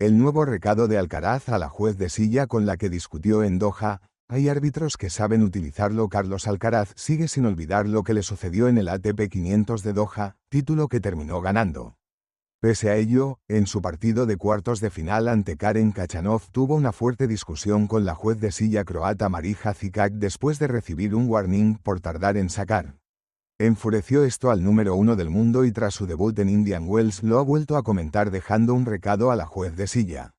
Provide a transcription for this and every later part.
El nuevo recado de Alcaraz a la juez de silla con la que discutió en Doha: hay árbitros que saben utilizarlo. Carlos Alcaraz sigue sin olvidar lo que le sucedió en el ATP 500 de Doha, título que terminó ganando. Pese a ello, en su partido de cuartos de final ante Karen Khachanov tuvo una fuerte discusión con la juez de silla croata Marija Czičak después de recibir un warning por tardar en sacar. Enfureció esto al número 1 del mundo y tras su debut en Indian Wells lo ha vuelto a comentar dejando un recado a la juez de silla.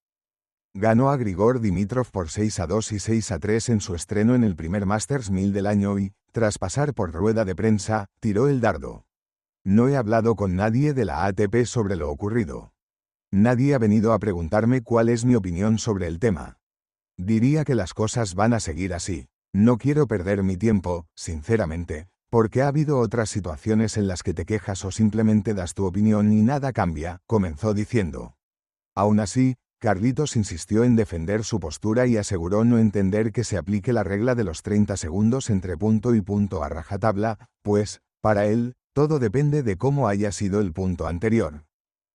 Ganó a Grigor Dimitrov por 6-2 y 6-3 en su estreno en el primer Masters 1000 del año y, tras pasar por rueda de prensa, tiró el dardo. No he hablado con nadie de la ATP sobre lo ocurrido. Nadie ha venido a preguntarme cuál es mi opinión sobre el tema. Diría que las cosas van a seguir así. No quiero perder mi tiempo, sinceramente, porque ha habido otras situaciones en las que te quejas o simplemente das tu opinión y nada cambia, comenzó diciendo. Aún así, Carlitos insistió en defender su postura y aseguró no entender que se aplique la regla de los 30 segundos entre punto y punto a rajatabla, pues, para él, todo depende de cómo haya sido el punto anterior.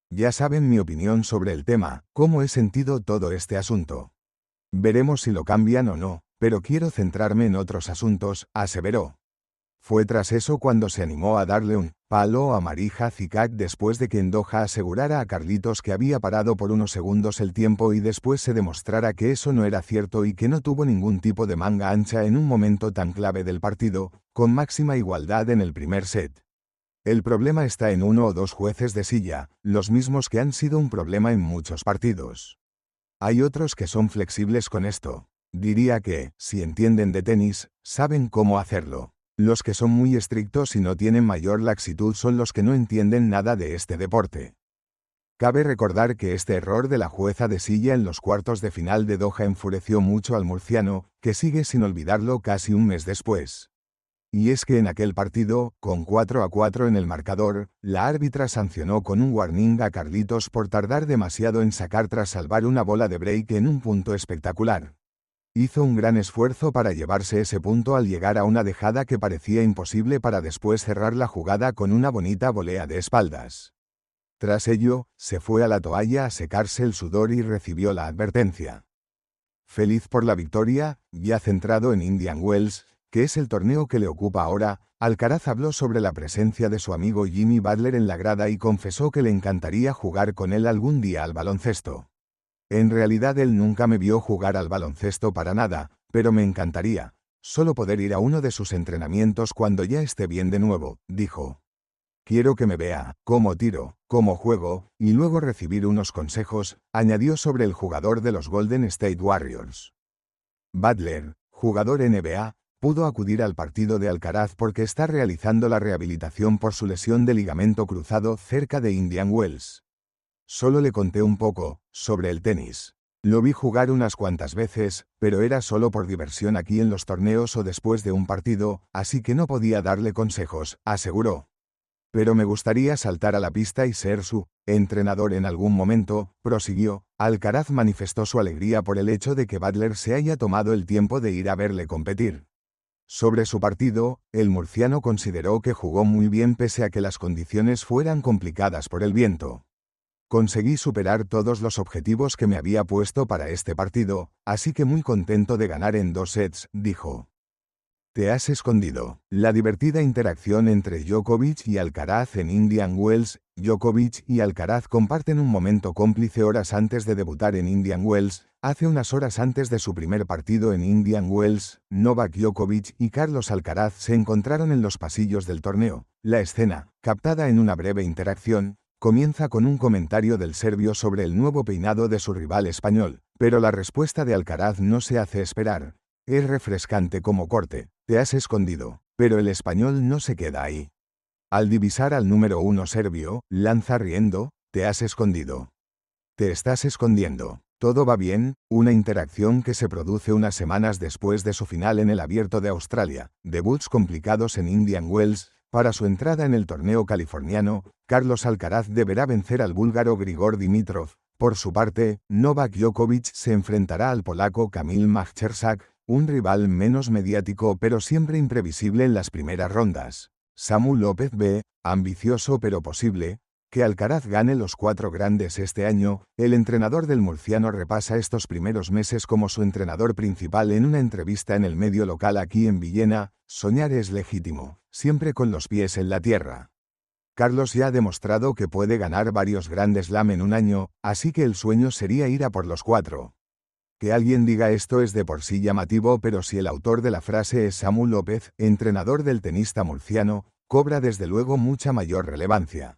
Ya saben mi opinión sobre el tema, cómo he sentido todo este asunto. Veremos si lo cambian o no, pero quiero centrarme en otros asuntos, aseveró. Fue tras eso cuando se animó a darle un palo a Marija Czičak después de que en Doha asegurara a Carlitos que había parado por unos segundos el tiempo y después se demostrara que eso no era cierto y que no tuvo ningún tipo de manga ancha en un momento tan clave del partido, con máxima igualdad en el primer set. El problema está en uno o dos jueces de silla, los mismos que han sido un problema en muchos partidos. Hay otros que son flexibles con esto. Diría que, si entienden de tenis, saben cómo hacerlo. Los que son muy estrictos y no tienen mayor laxitud son los que no entienden nada de este deporte. Cabe recordar que este error de la jueza de silla en los cuartos de final de Doha enfureció mucho al murciano, que sigue sin olvidarlo casi un mes después. Y es que en aquel partido, con 4-4 en el marcador, la árbitra sancionó con un warning a Carlitos por tardar demasiado en sacar tras salvar una bola de break en un punto espectacular. Hizo un gran esfuerzo para llevarse ese punto al llegar a una dejada que parecía imposible para después cerrar la jugada con una bonita volea de espaldas. Tras ello, se fue a la toalla a secarse el sudor y recibió la advertencia. Feliz por la victoria, ya centrado en Indian Wells, que es el torneo que le ocupa ahora, Alcaraz habló sobre la presencia de su amigo Jimmy Butler en la grada y confesó que le encantaría jugar con él algún día al baloncesto. En realidad él nunca me vio jugar al baloncesto para nada, pero me encantaría, solo poder ir a uno de sus entrenamientos cuando ya esté bien de nuevo, dijo. Quiero que me vea, cómo tiro, cómo juego, y luego recibir unos consejos, añadió sobre el jugador de los Golden State Warriors. Butler, jugador NBA, pudo acudir al partido de Alcaraz porque está realizando la rehabilitación por su lesión de ligamento cruzado cerca de Indian Wells. Solo le conté un poco sobre el tenis. Lo vi jugar unas cuantas veces, pero era solo por diversión aquí en los torneos o después de un partido, así que no podía darle consejos, aseguró. Pero me gustaría saltar a la pista y ser su entrenador en algún momento, prosiguió. Alcaraz manifestó su alegría por el hecho de que Butler se haya tomado el tiempo de ir a verle competir. Sobre su partido, el murciano consideró que jugó muy bien pese a que las condiciones fueran complicadas por el viento. Conseguí superar todos los objetivos que me había puesto para este partido, así que muy contento de ganar en 2 sets, dijo. Te has escondido. La divertida interacción entre Djokovic y Alcaraz en Indian Wells. Djokovic y Alcaraz comparten un momento cómplice horas antes de debutar en Indian Wells. Hace unas horas antes de su primer partido en Indian Wells, Novak Djokovic y Carlos Alcaraz se encontraron en los pasillos del torneo. La escena, captada en una breve interacción, comienza con un comentario del serbio sobre el nuevo peinado de su rival español, pero la respuesta de Alcaraz no se hace esperar. Es refrescante como corte, te has escondido, pero el español no se queda ahí. Al divisar al número 1 serbio, lanza riendo, te has escondido. Te estás escondiendo. Todo va bien, una interacción que se produce unas semanas después de su final en el Abierto de Australia, debuts complicados en Indian Wells. Para su entrada en el torneo californiano, Carlos Alcaraz deberá vencer al búlgaro Grigor Dimitrov. Por su parte, Novak Djokovic se enfrentará al polaco Kamil Majcherczak, un rival menos mediático pero siempre imprevisible en las primeras rondas. Samu López B., ambicioso pero posible, Que Alcaraz gane los 4 grandes este año. El entrenador del murciano repasa estos primeros meses como su entrenador principal en una entrevista en el medio local aquí en Villena. Soñar es legítimo, siempre con los pies en la tierra. Carlos ya ha demostrado que puede ganar varios Grand Slam en un año, así que el sueño sería ir a por los 4. Que alguien diga esto es de por sí llamativo, pero si el autor de la frase es Samu López, entrenador del tenista murciano, cobra desde luego mucha mayor relevancia.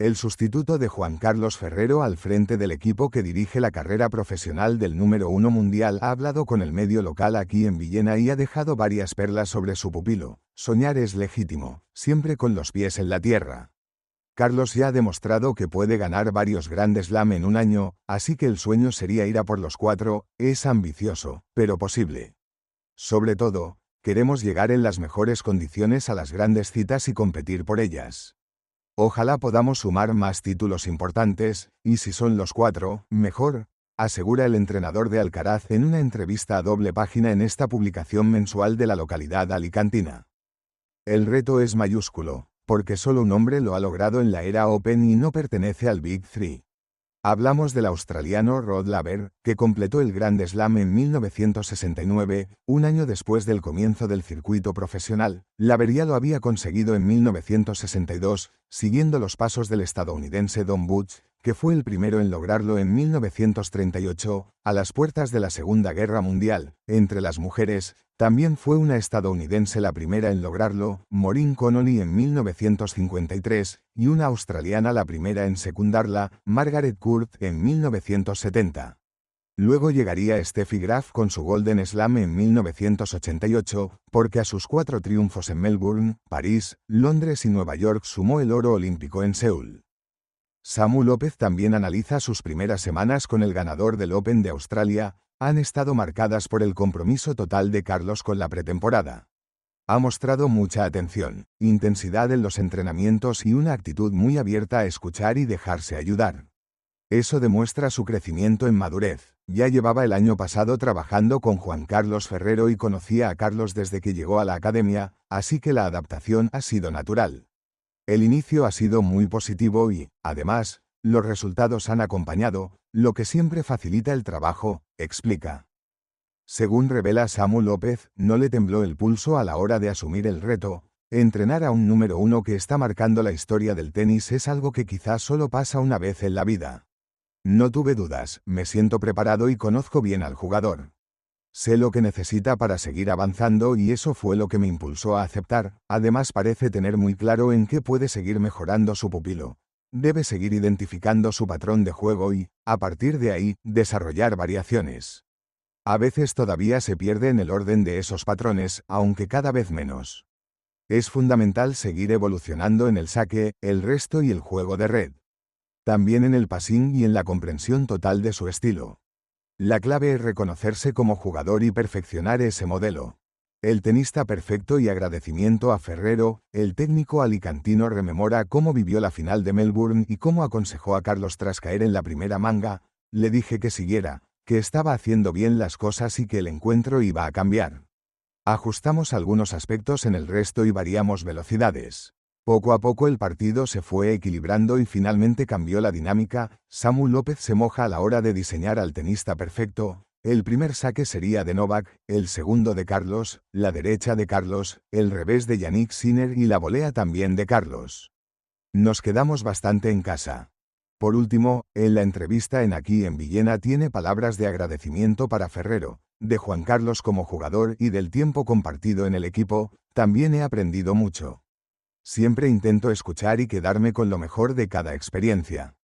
El sustituto de Juan Carlos Ferrero al frente del equipo que dirige la carrera profesional del número 1 mundial ha hablado con el medio local aquí en Villena y ha dejado varias perlas sobre su pupilo. Soñar es legítimo, siempre con los pies en la tierra. Carlos ya ha demostrado que puede ganar varios Grand Slam en un año, así que el sueño sería ir a por los 4, es ambicioso, pero posible. Sobre todo, queremos llegar en las mejores condiciones a las grandes citas y competir por ellas. Ojalá podamos sumar más títulos importantes, y si son los 4, mejor, asegura el entrenador de Alcaraz en una entrevista a doble página en esta publicación mensual de la localidad alicantina. El reto es mayúsculo, porque solo un hombre lo ha logrado en la era Open y no pertenece al Big Three. Hablamos del australiano Rod Laver, que completó el Grand Slam en 1969, un año después del comienzo del circuito profesional. Laver ya lo había conseguido en 1962, siguiendo los pasos del estadounidense Don Butch, que fue el primero en lograrlo en 1938, a las puertas de la Segunda Guerra Mundial. Entre las mujeres, también fue una estadounidense la primera en lograrlo, Maureen Connolly en 1953, y una australiana la primera en secundarla, Margaret Court en 1970. Luego llegaría Steffi Graf con su Golden Slam en 1988, porque a sus 4 triunfos en Melbourne, París, Londres y Nueva York sumó el oro olímpico en Seúl. Samu López también analiza sus primeras semanas con el ganador del Open de Australia. Han estado marcadas por el compromiso total de Carlos con la pretemporada. Ha mostrado mucha atención, intensidad en los entrenamientos y una actitud muy abierta a escuchar y dejarse ayudar. Eso demuestra su crecimiento en madurez. Ya llevaba el año pasado trabajando con Juan Carlos Ferrero y conocía a Carlos desde que llegó a la academia, así que la adaptación ha sido natural. El inicio ha sido muy positivo y, además, los resultados han acompañado, lo que siempre facilita el trabajo, explica. Según revela Samu López, no le tembló el pulso a la hora de asumir el reto. Entrenar a un número 1 que está marcando la historia del tenis es algo que quizás solo pasa una vez en la vida. No tuve dudas, me siento preparado y conozco bien al jugador. Sé lo que necesita para seguir avanzando y eso fue lo que me impulsó a aceptar. Además parece tener muy claro en qué puede seguir mejorando su pupilo. Debe seguir identificando su patrón de juego y, a partir de ahí, desarrollar variaciones. A veces todavía se pierde en el orden de esos patrones, aunque cada vez menos. Es fundamental seguir evolucionando en el saque, el resto y el juego de red. También en el passing y en la comprensión total de su estilo. La clave es reconocerse como jugador y perfeccionar ese modelo. El tenista perfecto y agradecimiento a Ferrero, el técnico alicantino rememora cómo vivió la final de Melbourne y cómo aconsejó a Carlos tras caer en la primera manga. Le dije que siguiera, que estaba haciendo bien las cosas y que el encuentro iba a cambiar. Ajustamos algunos aspectos en el resto y variamos velocidades. Poco a poco el partido se fue equilibrando y finalmente cambió la dinámica. Samu López se moja a la hora de diseñar al tenista perfecto. El primer saque sería de Novak, el segundo de Carlos, la derecha de Carlos, el revés de Jannik Sinner y la volea también de Carlos. Nos quedamos bastante en casa. Por último, en la entrevista en Aquí en Villena tiene palabras de agradecimiento para Ferrero, de Juan Carlos como jugador y del tiempo compartido en el equipo. También he aprendido mucho. Siempre intento escuchar y quedarme con lo mejor de cada experiencia.